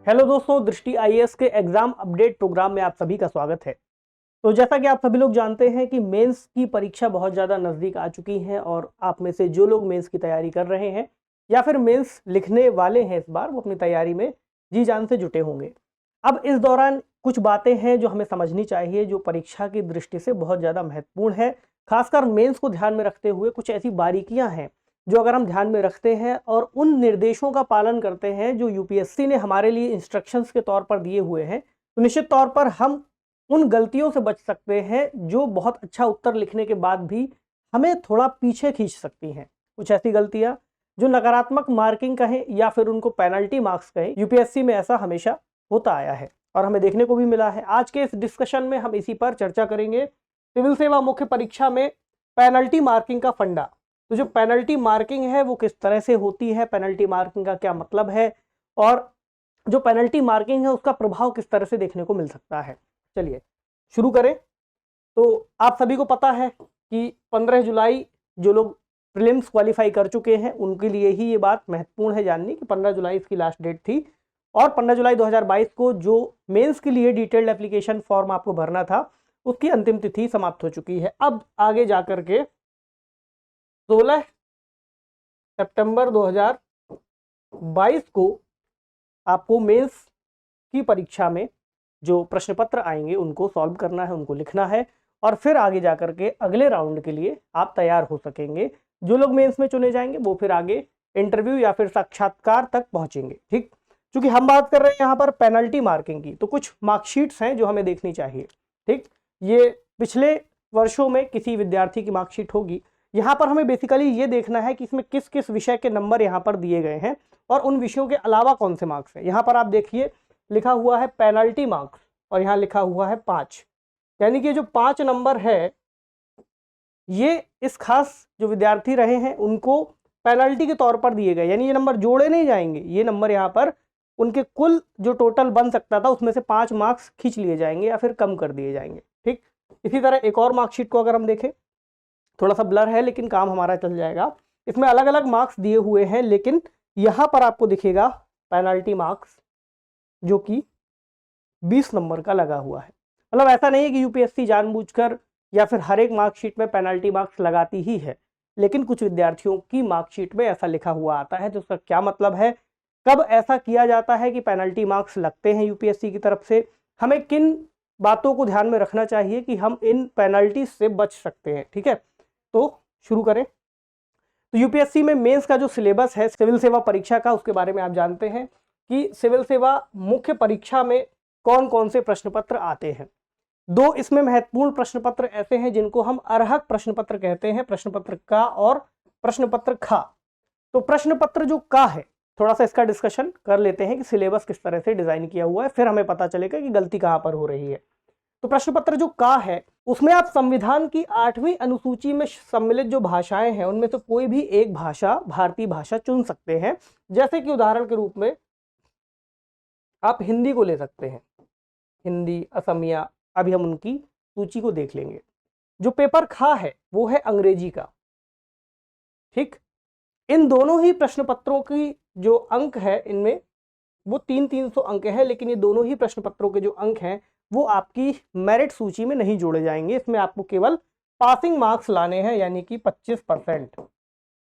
Hello दोस्तों, दृष्टि IAS के एग्जाम अपडेट प्रोग्राम में आप सभी का स्वागत है। तो जैसा कि आप सभी लोग जानते हैं कि मेंस की परीक्षा बहुत ज़्यादा नज़दीक आ चुकी है और आप में से जो लोग मेंस की तैयारी कर रहे हैं या फिर मेंस लिखने वाले हैं इस बार, वो अपनी तैयारी में जी जान से जुटे होंगे। अब इस दौरान कुछ बातें हैं जो हमें समझनी चाहिए, जो परीक्षा की दृष्टि से बहुत ज़्यादा महत्वपूर्ण है। खासकर मेंस को ध्यान में रखते हुए कुछ ऐसी बारीकियां हैं जो अगर हम ध्यान में रखते हैं और उन निर्देशों का पालन करते हैं जो यूपीएससी ने हमारे लिए इंस्ट्रक्शंस के तौर पर दिए हुए हैं, तो निश्चित तौर पर हम उन गलतियों से बच सकते हैं जो बहुत अच्छा उत्तर लिखने के बाद भी हमें थोड़ा पीछे खींच सकती हैं। कुछ ऐसी गलतियां जो नकारात्मक मार्किंग कहें या फिर उनको पेनल्टी मार्क्स कहें, यूपीएससी में ऐसा हमेशा होता आया है और हमें देखने को भी मिला है। आज के इस डिस्कशन में हम इसी पर चर्चा करेंगे। सिविल सेवा मुख्य परीक्षा में पेनल्टी मार्किंग का फंडा। तो जो पेनल्टी मार्किंग है वो किस तरह से होती है, पेनल्टी मार्किंग का क्या मतलब है और जो पेनल्टी मार्किंग है उसका प्रभाव किस तरह से देखने को मिल सकता है। चलिए शुरू करें। तो आप सभी को पता है कि 15 जुलाई जो लोग प्रीलिम्स क्वालिफाई कर चुके हैं उनके लिए ही ये बात महत्वपूर्ण है जाननी कि 15 जुलाई इसकी लास्ट डेट थी और 15 जुलाई 2022 को जो मेंस के लिए डिटेल्ड एप्लीकेशन फॉर्म आपको भरना था उसकी अंतिम तिथि समाप्त हो चुकी है। अब आगे जाकर के 16 सितंबर 2022 को आपको मेंस की परीक्षा में जो प्रश्न पत्र आएंगे उनको सॉल्व करना है, उनको लिखना है और फिर आगे जाकर के अगले राउंड के लिए आप तैयार हो सकेंगे। जो लोग मेंस में चुने जाएंगे वो फिर आगे इंटरव्यू या फिर साक्षात्कार तक पहुंचेंगे। ठीक, क्योंकि हम बात कर रहे हैं यहाँ पर पेनल्टी मार्किंग की, तो कुछ मार्कशीट्स हैं जो हमें देखनी चाहिए। ठीक, ये पिछले वर्षों में किसी विद्यार्थी की मार्कशीट होगी। यहाँ पर हमें बेसिकली ये देखना है कि इसमें किस किस विषय के नंबर यहाँ पर दिए गए हैं और उन विषयों के अलावा कौन से मार्क्स हैं। यहाँ पर आप देखिए लिखा हुआ है पेनल्टी मार्क्स और यहाँ लिखा हुआ है 5, यानी कि जो 5 नंबर है ये इस खास जो विद्यार्थी रहे हैं उनको पेनल्टी के तौर पर दिए गए, यानी ये नंबर जोड़े नहीं जाएंगे। ये नंबर यहाँ पर उनके कुल जो टोटल बन सकता था उसमें से 5 मार्क्स खींच लिए जाएंगे या फिर कम कर दिए जाएंगे। ठीक, इसी तरह एक और मार्कशीट को अगर हम देखें, थोड़ा सा ब्लर है लेकिन काम हमारा चल जाएगा। इसमें अलग अलग मार्क्स दिए हुए हैं लेकिन यहाँ पर आपको दिखेगा पेनल्टी मार्क्स जो कि 20 नंबर का लगा हुआ है। मतलब ऐसा नहीं है कि यूपीएससी जानबूझकर या फिर हर एक मार्कशीट में पेनल्टी मार्क्स लगाती ही है, लेकिन कुछ विद्यार्थियों की मार्कशीट में ऐसा लिखा हुआ आता है। तो उसका क्या मतलब है, कब ऐसा किया जाता है कि पेनल्टी मार्क्स लगते हैं यूपीएससी की तरफ से, हमें किन बातों को ध्यान में रखना चाहिए कि हम इन पेनल्टी से बच सकते हैं। ठीक है, तो शुरू करें। तो यूपीएससी में मेंस का जो सिलेबस है सिविल सेवा परीक्षा का, उसके बारे में आप जानते हैं कि सिविल सेवा मुख्य परीक्षा में कौन कौन से प्रश्न पत्र आते हैं। 2 इसमें महत्वपूर्ण प्रश्न पत्र ऐसे हैं जिनको हम अर्हक प्रश्न पत्र कहते हैं, प्रश्न पत्र का और प्रश्न पत्र खा। तो प्रश्न पत्र जो का है, थोड़ा सा इसका डिस्कशन कर लेते हैं कि सिलेबस किस तरह से डिजाइन किया हुआ है, फिर हमें पता चलेगा कि गलती कहां पर हो रही है। तो प्रश्न पत्र जो का है उसमें आप संविधान की 8वीं अनुसूची में सम्मिलित जो भाषाएं हैं उनमें से कोई भी एक भाषा भारतीय भाषा चुन सकते हैं। जैसे कि उदाहरण के रूप में आप हिंदी को ले सकते हैं, हिंदी, असमिया, अभी हम उनकी सूची को देख लेंगे। जो पेपर खा है वो है अंग्रेजी का। ठीक, इन दोनों ही प्रश्न पत्रों की जो अंक है इनमें वो 300 अंक है, लेकिन ये दोनों ही प्रश्न पत्रों के जो अंक हैं वो आपकी मेरिट सूची में नहीं जोड़े जाएंगे। इसमें आपको केवल पासिंग मार्क्स लाने हैं, यानी कि 25%।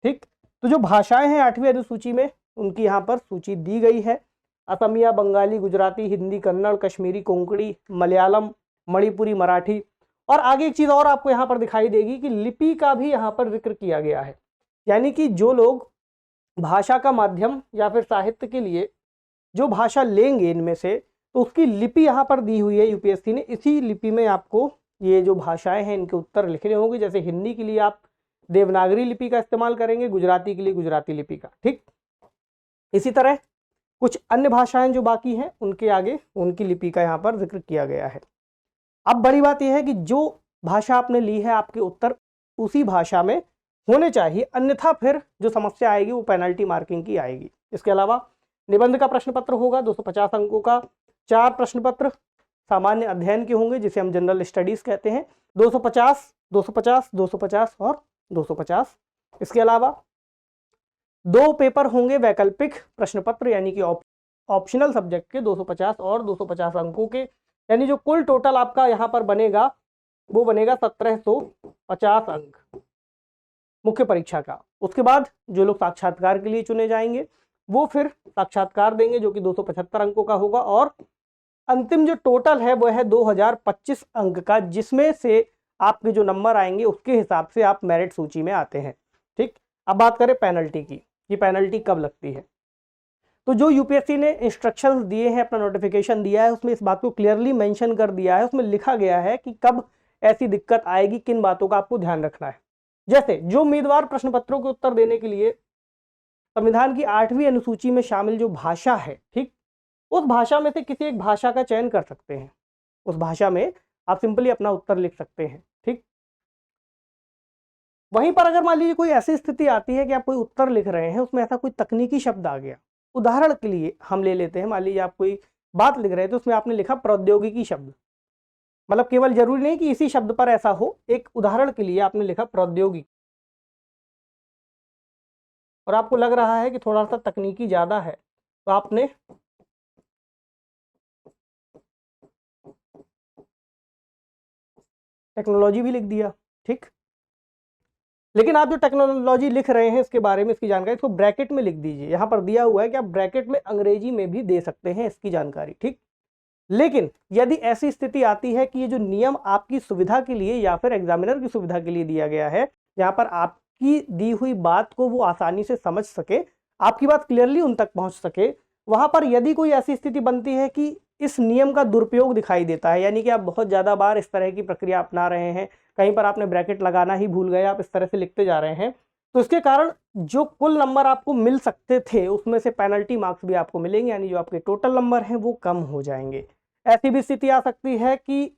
ठीक, तो जो भाषाएं हैं 8वीं अनुसूची में उनकी यहाँ पर सूची दी गई है। असमिया, बंगाली, गुजराती, हिंदी, कन्नड़, कश्मीरी, कोंकणी, मलयालम, मणिपुरी, मराठी। और आगे एक चीज और आपको यहाँ पर दिखाई देगी कि लिपि का भी यहाँ पर जिक्र किया गया है, यानी कि जो लोग भाषा का माध्यम या फिर साहित्य के लिए जो भाषा लेंगे इनमें से, तो उसकी लिपि यहाँ पर दी हुई है यूपीएससी ने। इसी लिपि में आपको ये जो भाषाएं हैं इनके उत्तर लिखने होंगे। जैसे हिंदी के लिए आप देवनागरी लिपि का इस्तेमाल करेंगे, गुजराती के लिए गुजराती लिपि का। ठीक, इसी तरह कुछ अन्य भाषाएं जो बाकी हैं उनके आगे उनकी लिपि का यहाँ पर जिक्र किया गया है। अब बड़ी बात यह है कि जो भाषा आपने ली है आपके उत्तर उसी भाषा में होने चाहिए, अन्यथा फिर जो समस्या आएगी वो पेनल्टी मार्किंग की आएगी। इसके अलावा निबंध का प्रश्न पत्र होगा 250 अंकों का। 4 प्रश्न पत्र सामान्य अध्ययन के होंगे जिसे हम जनरल स्टडीज कहते हैं, 250, 250, 250 और 250। इसके अलावा 2 पेपर होंगे वैकल्पिक प्रश्न पत्र, यानी कि ऑप्शनल सब्जेक्ट के 250 और 250 अंकों के, यानी जो कुल टोटल आपका यहाँ पर बनेगा वो बनेगा 1750 अंक मुख्य परीक्षा का। उसके बाद जो लोग साक्षात्कार के लिए चुने जाएंगे वो फिर साक्षात्कार देंगे जो कि 275 अंकों का होगा, और अंतिम जो टोटल है वो है 2025 अंक का, जिसमें से आपके जो नंबर आएंगे उसके हिसाब से आप मेरिट सूची में आते हैं। ठीक, अब बात करें पेनल्टी की, ये पेनल्टी कब लगती है। तो जो यूपीएससी ने इंस्ट्रक्शंस दिए हैं, अपना नोटिफिकेशन दिया है, उसमें इस बात को क्लियरली मेंशन कर दिया है, उसमें लिखा गया है कि कब ऐसी दिक्कत आएगी, किन बातों का आपको ध्यान रखना है। जैसे जो उम्मीदवार प्रश्न पत्रों के उत्तर देने के लिए संविधान की 8वीं अनुसूची में शामिल जो भाषा है, ठीक, उस भाषा में से किसी एक भाषा का चयन कर सकते हैं, उस भाषा में आप सिंपली अपना उत्तर लिख सकते हैं। ठीक, वहीं पर अगर मान लीजिए कोई ऐसी स्थिति आती है कि आप कोई उत्तर लिख रहे हैं, उसमें ऐसा कोई तकनीकी शब्द आ गया, उदाहरण के लिए हम ले लेते हैं, मान लीजिए आप कोई बात लिख रहे हैं तो उसमें आपने लिखा प्रौद्योगिकी शब्द, मतलब केवल जरूरी नहीं कि इसी शब्द पर ऐसा हो, एक उदाहरण के लिए आपने लिखा प्रौद्योगिकी और आपको लग रहा है कि थोड़ा सा तकनीकी ज्यादा है, तो आपने टेक्नोलॉजी भी लिख दिया। ठीक, लेकिन आप जो टेक्नोलॉजी लिख रहे हैं इसके बारे में, इसकी जानकारी इसको ब्रैकेट में लिख दीजिए। यहां पर दिया हुआ है कि आप ब्रैकेट में अंग्रेजी में भी दे सकते हैं इसकी जानकारी। ठीक, लेकिन यदि ऐसी स्थिति आती है कि ये जो नियम आपकी सुविधा के लिए या फिर एग्जामिनर की सुविधा के लिए दिया गया है, जहां पर आपकी दी हुई बात को वो आसानी से समझ सके, आपकी बात क्लियरली उन तक पहुंच सके, वहां पर यदि कोई ऐसी स्थिति बनती है कि इस नियम का दुरुपयोग दिखाई देता है, यानी कि आप बहुत ज्यादा बार इस तरह की प्रक्रिया अपना रहे हैं, कहीं पर आपने ब्रैकेट लगाना ही भूल गए, आप इस तरह से लिखते जा रहे हैं, तो इसके कारण जो कुल नंबर आपको मिल सकते थे उसमें से पेनल्टी मार्क्स भी आपको मिलेंगे, यानी जो आपके टोटल नंबर हैं वो कम हो जाएंगे। ऐसी भी स्थिति आ सकती है कि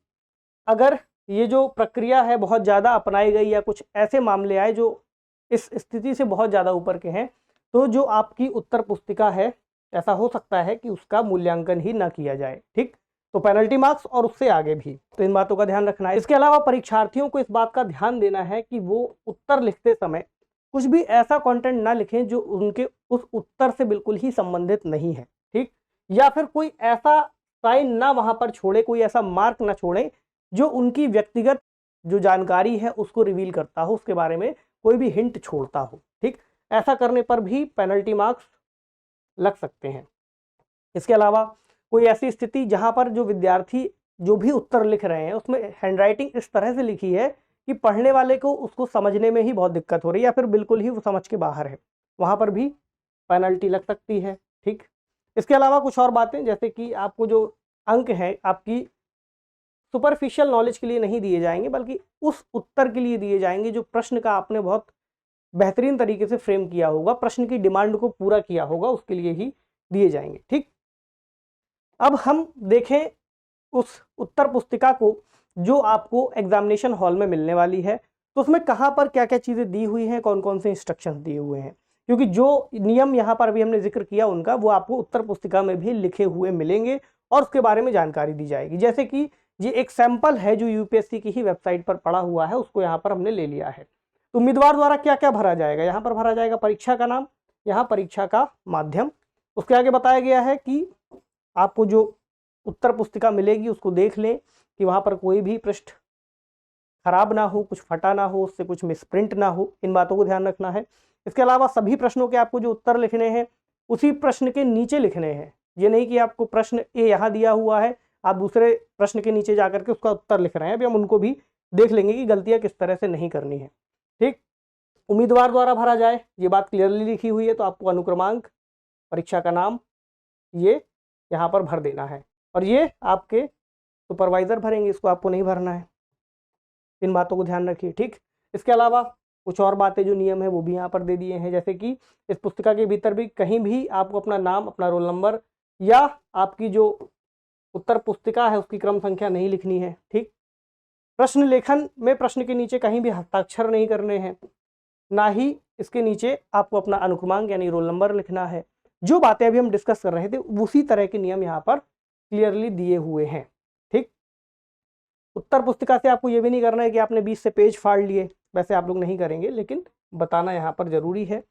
अगर ये जो प्रक्रिया है बहुत ज़्यादा अपनाई गई या कुछ ऐसे मामले आए जो इस स्थिति से बहुत ज़्यादा ऊपर के हैं, तो जो आपकी उत्तर पुस्तिका है ऐसा हो सकता है कि उसका मूल्यांकन ही ना किया जाए। ठीक, तो पेनल्टी मार्क्स और उससे आगे भी, तो इन बातों का ध्यान रखना है। इसके अलावा परीक्षार्थियों को इस बात का ध्यान देना है कि वो उत्तर लिखते समय कुछ भी ऐसा कंटेंट ना लिखें जो उनके उस उत्तर से बिल्कुल ही संबंधित नहीं है। ठीक, या फिर कोई ऐसा साइन ना वहां पर छोड़े, कोई ऐसा मार्क ना छोड़े जो उनकी व्यक्तिगत जो जानकारी है उसको रिवील करता हो, उसके बारे में कोई भी हिंट छोड़ता हो। ठीक, ऐसा करने पर भी पेनल्टी मार्क्स लग सकते हैं। इसके अलावा कोई ऐसी स्थिति जहां पर जो विद्यार्थी जो भी उत्तर लिख रहे हैं उसमें हैंडराइटिंग इस तरह से लिखी है कि पढ़ने वाले को उसको समझने में ही बहुत दिक्कत हो रही है या फिर बिल्कुल ही वो समझ के बाहर है, वहां पर भी पेनल्टी लग सकती है। ठीक, इसके अलावा कुछ और बातें, जैसे कि आपको जो अंक हैं आपकी सुपरफिशियल नॉलेज के लिए नहीं दिए जाएंगे, बल्कि उस उत्तर के लिए दिए जाएंगे जो प्रश्न का आपने बहुत बेहतरीन तरीके से फ्रेम किया होगा, प्रश्न की डिमांड को पूरा किया होगा, उसके लिए ही दिए जाएंगे। ठीक, अब हम देखें उस उत्तर पुस्तिका को जो आपको एग्जामिनेशन हॉल में मिलने वाली है, तो उसमें कहाँ पर क्या क्या चीज़ें दी हुई हैं, कौन कौन से इंस्ट्रक्शंस दिए हुए हैं, क्योंकि जो नियम यहाँ पर अभी हमने जिक्र किया उनका वो आपको उत्तर पुस्तिका में भी लिखे हुए मिलेंगे और उसके बारे में जानकारी दी जाएगी। जैसे कि ये एक सैंपल है जो यूपीएससी की ही वेबसाइट पर पड़ा हुआ है, उसको यहाँ पर हमने ले लिया है। तो उम्मीदवार द्वारा क्या क्या भरा जाएगा, यहाँ पर भरा जाएगा परीक्षा का नाम, यहाँ परीक्षा का माध्यम, उसके आगे बताया गया है कि आपको जो उत्तर पुस्तिका मिलेगी उसको देख लें कि वहाँ पर कोई भी पृष्ठ खराब ना हो, कुछ फटा ना हो, उससे कुछ मिसप्रिंट ना हो, इन बातों को ध्यान रखना है। इसके अलावा सभी प्रश्नों के आपको जो उत्तर लिखने हैं उसी प्रश्न के नीचे लिखने हैं, ये नहीं कि आपको प्रश्न ए यहाँ दिया हुआ है आप दूसरे प्रश्न के नीचे जाकर के उसका उत्तर लिख रहे हैं। अभी हम उनको भी देख लेंगे कि गलतियाँ किस तरह से नहीं करनी है। ठीक, उम्मीदवार द्वारा भरा जाए, ये बात क्लियरली लिखी हुई है, तो आपको अनुक्रमांक, परीक्षा का नाम, ये यहाँ पर भर देना है और ये आपके सुपरवाइजर भरेंगे, इसको आपको नहीं भरना है। इन बातों को ध्यान रखिए। ठीक, इसके अलावा कुछ और बातें जो नियम है वो भी यहाँ पर दे दिए हैं, जैसे कि इस पुस्तिका के भीतर भी कहीं भी आपको अपना नाम, अपना रोल नंबर या आपकी जो उत्तर पुस्तिका है उसकी क्रम संख्या नहीं लिखनी है। ठीक, प्रश्न लेखन में प्रश्न के नीचे कहीं भी हस्ताक्षर नहीं करने हैं, ना ही इसके नीचे आपको अपना अनुक्रमांक यानी रोल नंबर लिखना है। जो बातें अभी हम डिस्कस कर रहे थे उसी तरह के नियम यहाँ पर क्लियरली दिए हुए हैं। ठीक, उत्तर पुस्तिका से आपको ये भी नहीं करना है कि आपने 20 से पेज फाड़ लिए, वैसे आप लोग नहीं करेंगे, लेकिन बताना यहाँ पर जरूरी है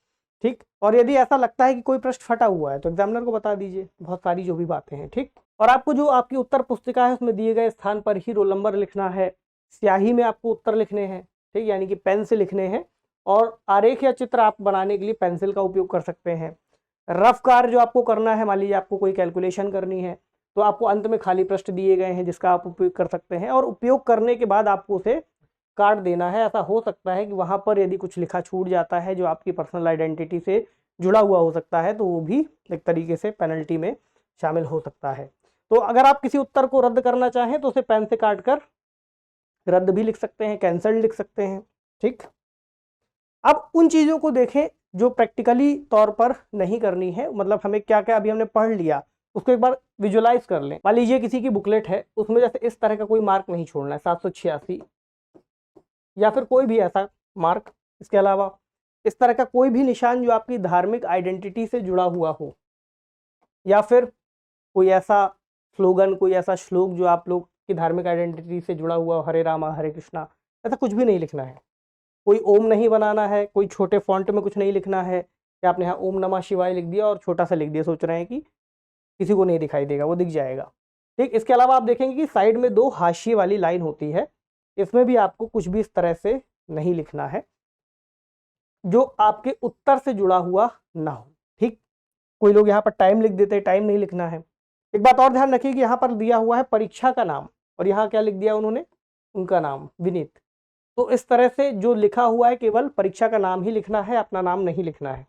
ठीक। और यदि ऐसा लगता है कि कोई प्रश्न फटा हुआ है तो एग्जामिनर को बता दीजिए, बहुत सारी जो भी बातें हैं। ठीक। और आपको जो आपकी उत्तर पुस्तिका है उसमें दिए गए स्थान पर ही रोल नंबर लिखना है, स्याही में आपको उत्तर लिखने हैं, ठीक, यानी कि पेन से लिखने हैं। और आरेख या चित्र आप बनाने के लिए पेंसिल का उपयोग कर सकते हैं। रफ कार्य जो आपको करना है, मान लीजिए आपको कोई कैलकुलेशन करनी है तो आपको अंत में खाली पृष्ठ दिए गए हैं जिसका आप उपयोग कर सकते हैं, और उपयोग करने के बाद आपको उसे काट देना है। ऐसा हो सकता है कि वहां पर यदि कुछ लिखा छूट जाता है जो आपकी पर्सनल आइडेंटिटी से जुड़ा हुआ हो सकता है, तो वो भी एक तरीके से पेनल्टी में शामिल हो सकता है। तो अगर आप किसी उत्तर को रद्द करना चाहें तो उसे पेन से काट कर रद्द भी लिख सकते हैं, कैंसल लिख सकते हैं। ठीक। अब उन चीज़ों को देखें जो प्रैक्टिकली तौर पर नहीं करनी है, मतलब हमें क्या क्या अभी हमने पढ़ लिया उसको एक बार विजुलाइज कर लें। मान लीजिए किसी की बुकलेट है, उसमें जैसे इस तरह का कोई मार्क नहीं छोड़ना है, 786 या फिर कोई भी ऐसा मार्क। इसके अलावा इस तरह का कोई भी निशान जो आपकी धार्मिक आइडेंटिटी से जुड़ा हुआ हो, या फिर कोई ऐसा स्लोगन, कोई ऐसा श्लोक जो आप लोग की धार्मिक आइडेंटिटी से जुड़ा हुआ हो, हरे रामा हरे कृष्णा, ऐसा कुछ भी नहीं लिखना है। कोई ओम नहीं बनाना है, कोई छोटे फॉन्ट में कुछ नहीं लिखना है कि आपने यहाँ ओम नमः शिवाय लिख दिया और छोटा सा लिख दिया, सोच रहे हैं कि किसी को नहीं दिखाई देगा, वो दिख जाएगा। ठीक। इसके अलावा आप देखेंगे कि साइड में 2 हाशिए वाली लाइन होती है, इसमें भी आपको कुछ भी इस तरह से नहीं लिखना है जो आपके उत्तर से जुड़ा हुआ ना हो। ठीक। कोई लोग यहाँ पर टाइम लिख देते हैं, टाइम नहीं लिखना है। एक बात और ध्यान रखिए कि यहाँ पर दिया हुआ है परीक्षा का नाम, और यहाँ क्या लिख दिया उन्होंने, उनका नाम विनीत। तो इस तरह से जो लिखा हुआ है केवल परीक्षा का नाम ही लिखना है, अपना नाम नहीं लिखना है।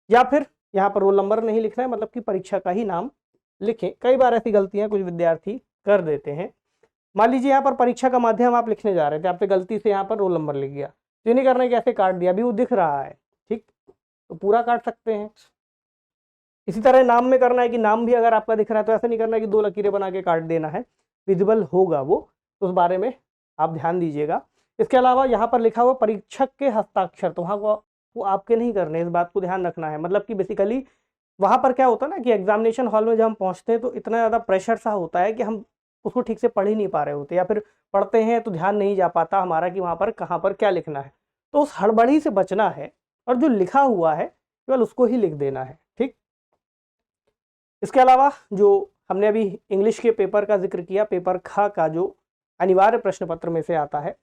या फिर यहाँ पर रोल नंबर नहीं लिखना है, मतलब कि परीक्षा का ही नाम लिखें। कई बार ऐसी गलतियां कुछ विद्यार्थी कर देते हैं। मान लीजिए यहाँ पर परीक्षा का माध्यम आप लिखने जा रहे थे, आपसे गलती से यहाँ पर रोल नंबर लिख गया, तो ये नहीं करना है कि ऐसे काट दिया, अभी वो दिख रहा है। ठीक। तो पूरा काट सकते हैं। इसी तरह नाम में करना है कि नाम भी अगर आपका दिख रहा है तो ऐसा नहीं करना है कि 2 लकीरें बना के काट देना है, विजिबल होगा वो, तो उस बारे में आप ध्यान दीजिएगा। इसके अलावा यहाँ पर लिखा हुआ परीक्षक के हस्ताक्षर, तो वहाँ वो आपके नहीं करने, इस बात को ध्यान रखना है। मतलब कि बेसिकली वहाँ पर क्या होता है ना कि एग्जामिनेशन हॉल में जब हम पहुँचते हैं तो इतना ज़्यादा प्रेशर सा होता है कि हम उसको ठीक से पढ़ ही नहीं पा रहे होते, या फिर पढ़ते हैं तो ध्यान नहीं जा पाता हमारा कि वहाँ पर कहाँ पर क्या लिखना है। तो उस हड़बड़ी से बचना है और जो लिखा हुआ है केवल उसको ही लिख देना है। ठीक। इसके अलावा जो हमने अभी इंग्लिश के पेपर का जिक्र किया, पेपर ख का जो अनिवार्य प्रश्न पत्र में से आता है,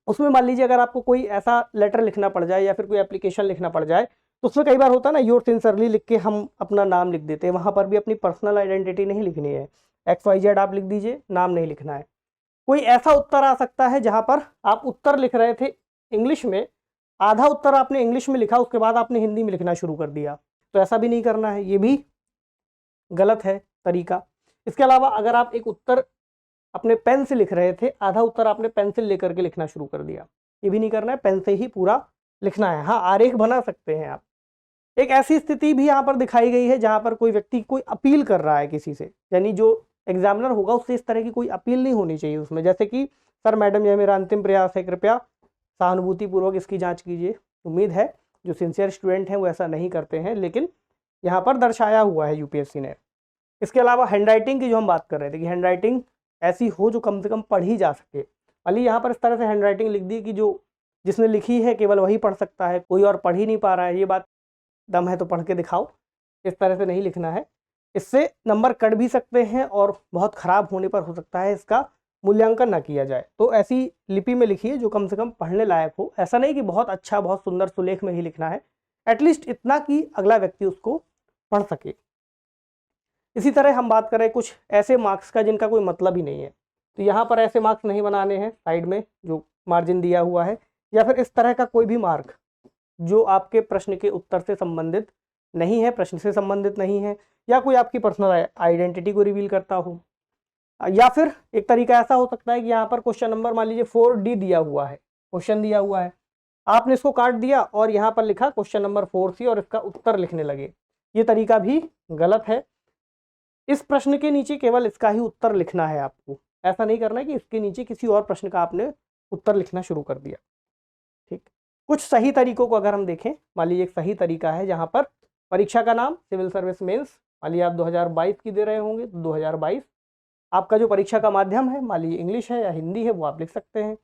उसमें मान लीजिए अगर आपको कोई ऐसा लेटर लिखना पड़ जाए या फिर कोई एप्लीकेशन लिखना पड़ जाए, तो उसमें कई बार होता है ना, योर सिंसियरली लिख के हम अपना नाम लिख देते हैं। वहाँ पर भी अपनी पर्सनल आइडेंटिटी नहीं लिखनी है, XYZ आप लिख दीजिए, नाम नहीं लिखना है। कोई ऐसा उत्तर आ सकता है जहाँ पर आप उत्तर लिख रहे थे इंग्लिश में, आधा उत्तर आपने इंग्लिश में लिखा, उसके बाद आपने हिंदी में लिखना शुरू कर दिया, तो ऐसा भी नहीं करना है, ये भी गलत है तरीका। इसके अलावा अगर आप एक उत्तर अपने पेन से लिख रहे थे, आधा उत्तर आपने पेंसिल लेकर के लिखना शुरू कर दिया, ये भी नहीं करना है, पेन से ही पूरा लिखना है। हाँ, आरेख बना सकते हैं आप। एक ऐसी स्थिति भी यहाँ पर दिखाई गई है जहाँ पर कोई व्यक्ति कोई अपील कर रहा है किसी से, यानी जो एग्जामिनर होगा उससे इस तरह की कोई अपील नहीं होनी चाहिए उसमें, जैसे कि सर मैडम यह मेरा अंतिम प्रयास है, कृपया सहानुभूतिपूर्वक इसकी जाँच कीजिए। उम्मीद है जो सिंसियर स्टूडेंट हैं वो ऐसा नहीं करते हैं, लेकिन यहाँ पर दर्शाया हुआ है यूपीएससी ने। इसके अलावा हैंडराइटिंग की जो हम बात कर रहे थे कि हैंडराइटिंग ऐसी हो जो कम से कम पढ़ी जा सके, अली यहाँ पर इस तरह से हैंडराइटिंग लिख दी कि जो जिसने लिखी है केवल वही पढ़ सकता है, कोई और पढ़ ही नहीं पा रहा है। ये बात दम है तो पढ़ के दिखाओ, इस तरह से नहीं लिखना है। इससे नंबर कट भी सकते हैं और बहुत ख़राब होने पर हो सकता है इसका मूल्यांकन ना किया जाए। तो ऐसी लिपि में लिखिए जो कम से कम पढ़ने लायक हो। ऐसा नहीं कि बहुत अच्छा बहुत सुंदर सुलेख में ही लिखना है, एटलीस्ट इतना कि अगला व्यक्ति उसको पढ़ सके। इसी तरह हम बात करें कुछ ऐसे मार्क्स का जिनका कोई मतलब ही नहीं है, तो यहाँ पर ऐसे मार्क्स नहीं बनाने हैं साइड में जो मार्जिन दिया हुआ है, या फिर इस तरह का कोई भी मार्क जो आपके प्रश्न के उत्तर से संबंधित नहीं है, प्रश्न से संबंधित नहीं है, या कोई आपकी पर्सनल आइडेंटिटी को रिवील करता हो। या फिर एक तरीका ऐसा हो सकता है कि यहाँ पर क्वेश्चन नंबर मान लीजिए 4D दिया हुआ है, क्वेश्चन दिया हुआ है, आपने इसको काट दिया और यहाँ पर लिखा क्वेश्चन नंबर 4C और इसका उत्तर लिखने लगे। ये तरीका भी गलत है। इस प्रश्न के नीचे केवल इसका ही उत्तर लिखना है आपको, ऐसा नहीं करना है कि इसके नीचे किसी और प्रश्न का आपने उत्तर लिखना शुरू कर दिया। ठीक। कुछ सही तरीकों को अगर हम देखें, मान लीजिए एक सही तरीका है जहां पर परीक्षा का नाम सिविल सर्विस मेंस, मान लीजिए आप 2022 की दे रहे होंगे तो 2022, आपका जो परीक्षा का माध्यम है मान लीजिए इंग्लिश है या हिंदी है वो आप लिख सकते हैं।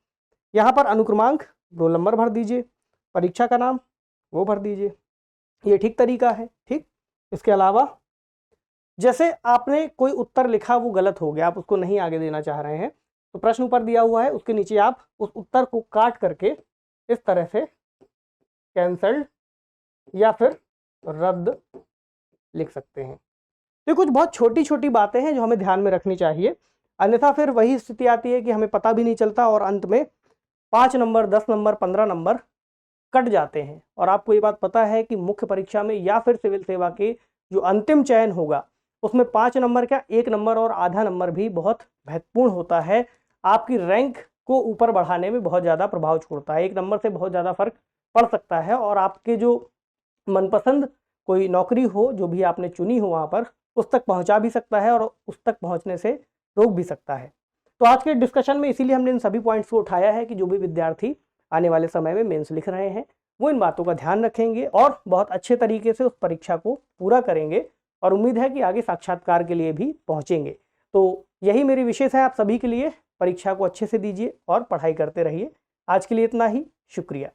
यहाँ पर अनुक्रमांक रोल नंबर भर दीजिए, परीक्षा का नाम वो भर दीजिए, ये ठीक तरीका है। ठीक, इसके अलावा जैसे आपने कोई उत्तर लिखा वो गलत हो गया, आप उसको नहीं आगे देना चाह रहे हैं, तो प्रश्न ऊपर दिया हुआ है, उसके नीचे आप उस उत्तर को काट करके इस तरह से कैंसल्ड या फिर रद्द लिख सकते हैं। तो कुछ बहुत छोटी छोटी बातें हैं जो हमें ध्यान में रखनी चाहिए, अन्यथा फिर वही स्थिति आती है कि हमें पता भी नहीं चलता और अंत में 5 नंबर, 10 नंबर, 15 नंबर कट जाते हैं। और आपको ये बात पता है कि मुख्य परीक्षा में या फिर सिविल सेवा के जो अंतिम चयन होगा उसमें 5 नंबर क्या 1 नंबर और आधा नंबर भी बहुत महत्वपूर्ण होता है, आपकी रैंक को ऊपर बढ़ाने में बहुत ज़्यादा प्रभाव छोड़ता है। 1 नंबर से बहुत ज़्यादा फर्क पड़ सकता है और आपके जो मनपसंद कोई नौकरी हो जो भी आपने चुनी हो वहाँ पर, उस तक पहुँचा भी सकता है और उस तक पहुँचने से रोक भी सकता है। तो आज के डिस्कशन में इसीलिए हमने इन सभी पॉइंट्स को उठाया है कि जो भी विद्यार्थी आने वाले समय में मेंस लिख रहे हैं वो इन बातों का ध्यान रखेंगे और बहुत अच्छे तरीके से उस परीक्षा को पूरा करेंगे और उम्मीद है कि आगे साक्षात्कार के लिए भी पहुंचेंगे। तो यही मेरी विशेष है आप सभी के लिए, परीक्षा को अच्छे से दीजिए और पढ़ाई करते रहिए। आज के लिए इतना ही, शुक्रिया।